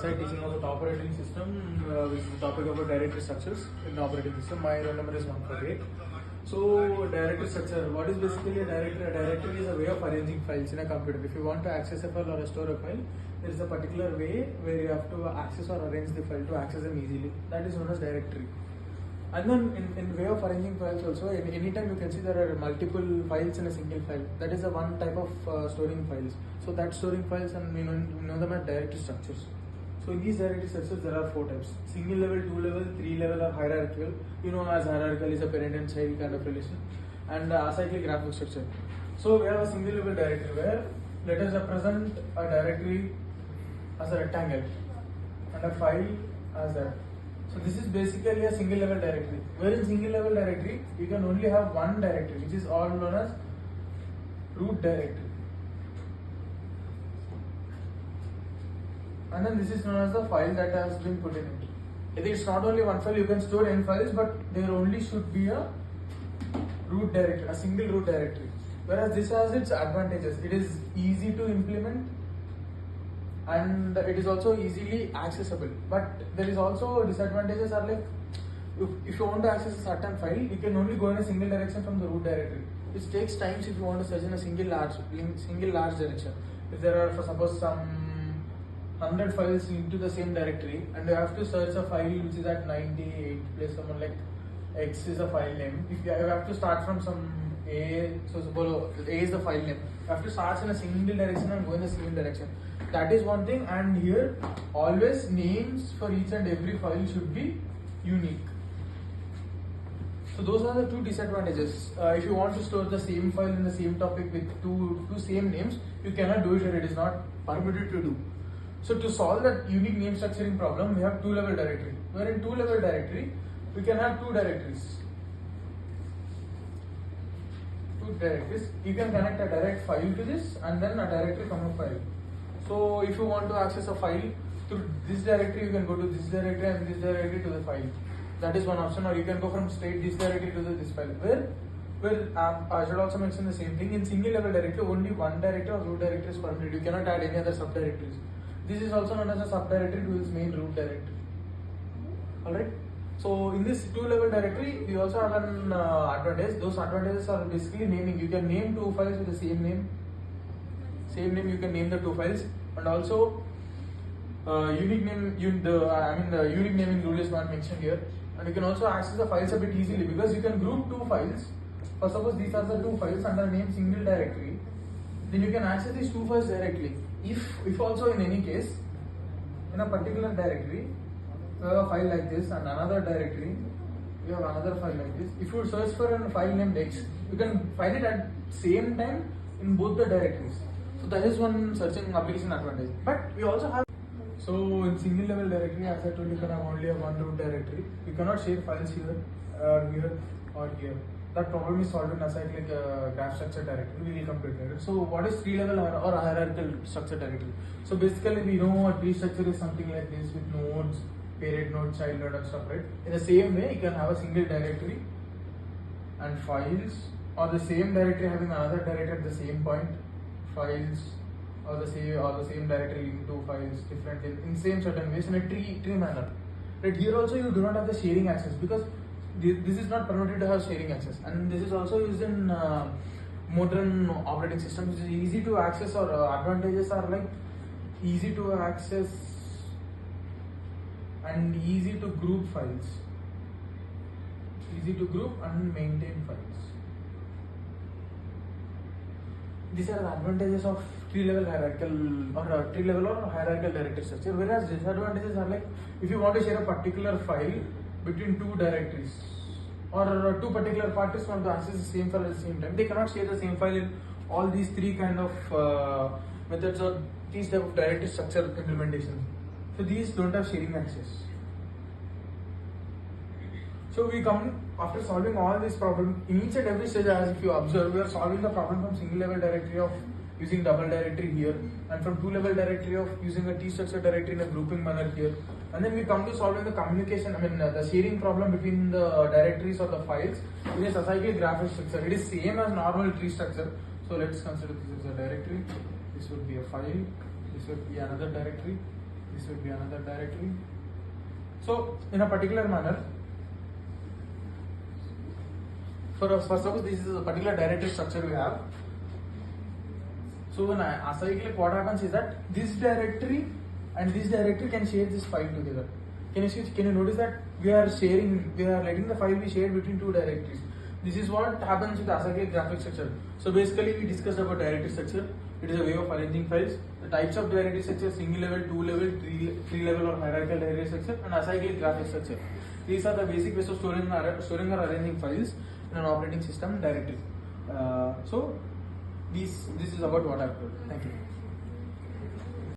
SI teaching about operating system, which is the topic about directory structures in the operating system. My roll number is 148. So, directory structure. What is basically a directory? A directory is a way of arranging files in a computer. If you want to access a file or store a file, there is a particular way where you have to access or arrange the file to access them easily. That is known as directory. And then in way of arranging files also, anytime you can see there are multiple files in a single file. That is a one type of storing files. So that storing files, and we know them as directory structures. So in these directory structures there are 4 types: single level, 2 level, 3 level, or hierarchical. You know, as hierarchical is a parent and child kind of relation, and acyclic graphic structure. So we have a single level directory where let us represent a directory as a rectangle and a file as that. So this is basically a single level directory. Where in single level directory you can only have one directory, which is all known as root directory. And then this is known as the file that has been put in it. It's not only one file, you can store n files, but there only should be a root directory, a single root directory. Whereas this has its advantages. It is easy to implement and it is also easily accessible. But there is also disadvantages are like, if you want to access a certain file, you can only go in a single direction from the root directory, which takes time if you want to search in a single large direction. If there are, for suppose, some 100 files into the same directory, and you have to search a file which is at 98 place, someone like X is a file name. If you have to start from some A, so suppose A is the file name, you have to start in a single direction and go in the same direction. That is one thing, and here always names for each and every file should be unique. So those are the 2 disadvantages. If you want to store the same file in the same topic with two same names, you cannot do it, or it is not permitted to do. So to solve that unique name structuring problem, we have 2 level directory. Where in 2 level directory, we can have 2 directories. You can connect a direct file to this and then a directory from a file. So if you want to access a file through this directory, you can go to this directory and this directory to the file. That is one option. Or you can go from straight this directory to this file. Where I should also mention the same thing. In single level directory, only one directory or root directory is permitted. You cannot add any other subdirectories. This is also known as a subdirectory to its main root directory. Alright. So in this 2 level directory, we also have an advantage. Those advantages are basically naming. You can name 2 files with the same name. You can name the 2 files, and also unique name. The unique naming rule is not mentioned here. And you can also access the files a bit easily because you can group 2 files. For suppose these are the 2 files under the name single directory, then you can access these 2 files directly. If also in any case, in a particular directory, you have a file like this, and another directory, you have another file like this. If you search for a file named X, you can find it at same time in both the directories. So that is one searching application advantage. But we also have, so in single level directory, as I told you, can have only a one root directory. You cannot share files here, here or here. That problem is solved in acyclic graph structure directory. We will come to it later. So what is 3 level or hierarchical structure directory? So basically we know a tree structure is something like this with nodes, parent node, child node, and stuff, right? In the same way, you can have a single directory and files, or the same directory having another directory at the same point, files, or the same directory in 2 files, different in same certain ways in a tree manner. Right, here also you do not have the sharing access because this is not permitted to have sharing access, and this is also used in modern operating systems, which is easy to access, or advantages are like easy to access and easy to group files, easy to group and maintain files. These are the advantages of 3 level hierarchical or hierarchical directory structure. Whereas disadvantages are like, if you want to share a particular file between 2 directories, or 2 particular parties want to access the same file at the same time, they cannot share the same file in all these 3 kind of methods or these type of directory structure implementation. So these don't have sharing access. So we come after solving all these problems in each and every stage. As if you observe, we are solving the problem from single level directory of using double directory here, and from 2 level directory of using a T structure directory in a grouping manner here, and then we come to solving the communication, the sharing problem between the directories or the files in a acyclic graphic structure. It is same as normal tree structure. So let's consider this is a directory, this would be a file, this would be another directory, this would be another directory. So in a particular manner, for suppose this is a particular directory structure we have. So in acyclic, what happens is that this directory and this directory can share this file together. Can you notice that we are letting the file be shared between two directories. This is what happens with acyclic graphic structure. So basically we discussed about directory structure. It is a way of arranging files. The types of directory structure: single level, two level, three level or hierarchical directory structure, and acyclic graphic structure. These are the basic ways of storing or arranging files in an operating system directory. So this is about what I've told. Thank you.